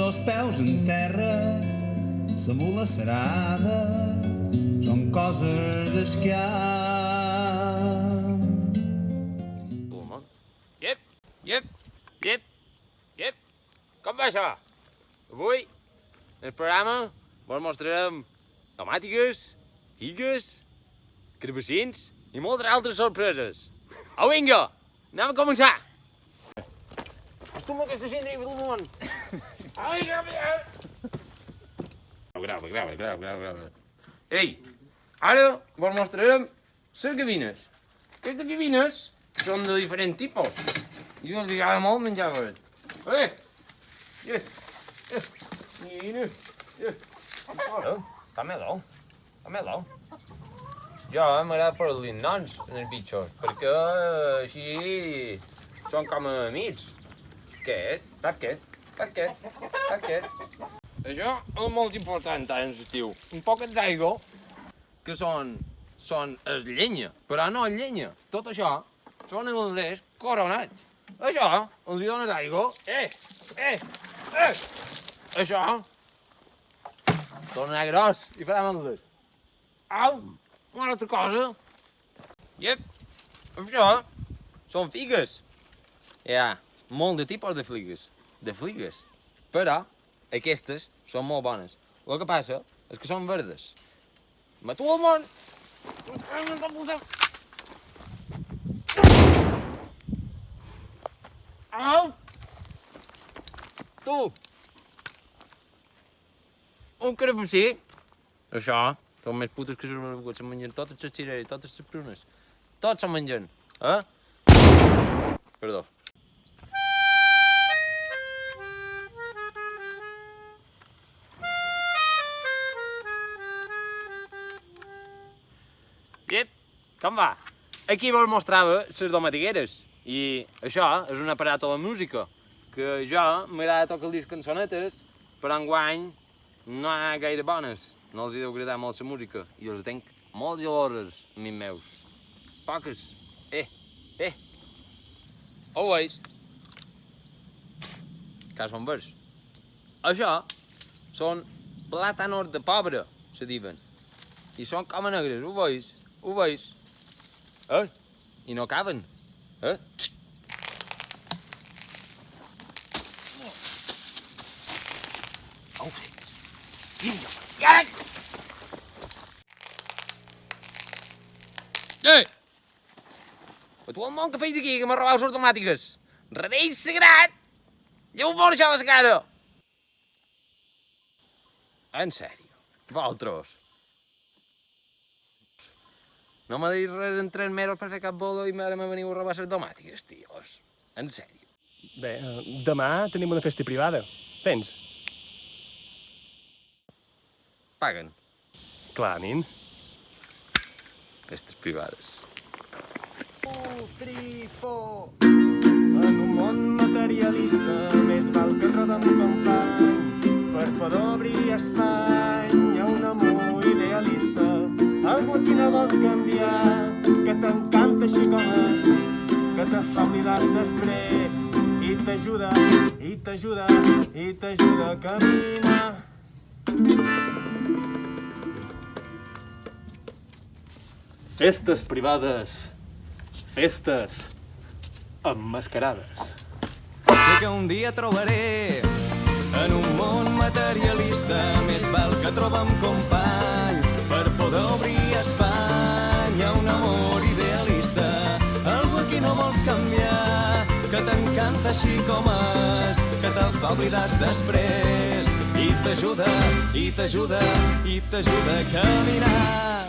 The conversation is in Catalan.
sos peus en terra, la mula serada, són coses d'esquiar. Iep. Com va això? Avui, en el programa, vos mostrarem tomàtiques, figues, carabassins i moltes altres sorpreses. Au, vinga, anem a començar. Acostuma aquesta gent del món. Au, vinga. Grava. Ei, ara vos mostrarem les gavines. Aquestes gavines són de diferents tipus. I els agrada molt menjar verd. També-lo. Jo m'agrada posar-li noms en els bitxos, perquè així són com amics. Aquest. Això és molt important en l'estiu. Un poquet d'aigua, que són es llenya, però no és llenya. Tot això són ametllers coronats. Això li dones aigua. Això tornarà gros i farà ametllers. Au, una altra cosa. Això són figues. Hi ha molt de tipus de figues, però aquestes són molt bones. El que passa és que són verdes. Mato el món! Au! Tu! Un carabassí. Això són més putes que se mengen totes les cireres, totes les prunes. Tots se mengen. Perdó. Com va? Aquí vos mostrava les domatigueres i això és un aparat a la música que jo m'agrada tocar-li cançonetes, però enguany no hi ha gaire bones, no els deu agradar molt la música i els tenc molt geloses, amics meus. Poques. Ho veus? Que són verds. Això són plàtanos de pobre, se diuen, i són com a negres, ho veus? I no caben. Ho sents? Vinga, a tu el món que feis aquí, que m'ha robat les tomàtiques. Redell sagrat! Lleu fora això a la cara! En sèrio, vosaltres. No m'ha dit res en 3 mesos per fer cap boda i ara me veniu a robar les tomàtiques, tios. En sèrio. Bé, demà tenim una festa privada. Tens? Paguen. Clar, nin. Festes privades. 2, 3, 4. En un món materialista més val que rodem company per poder obrir espai. Hi ha un amor idealista, algú aquí no vols canviar, que t'encanta així com és, que te fa oblidar després i t'ajuda a caminar. Festes privades. Festes emmascarades. Sé que un dia trobaré en un món materialista més val que trobem company per poder obrir espai. Hi ha un amor idealista, algú aquí no vols canviar, que t'encanta així com és, que te fa oblidar després i t'ajuda a caminar.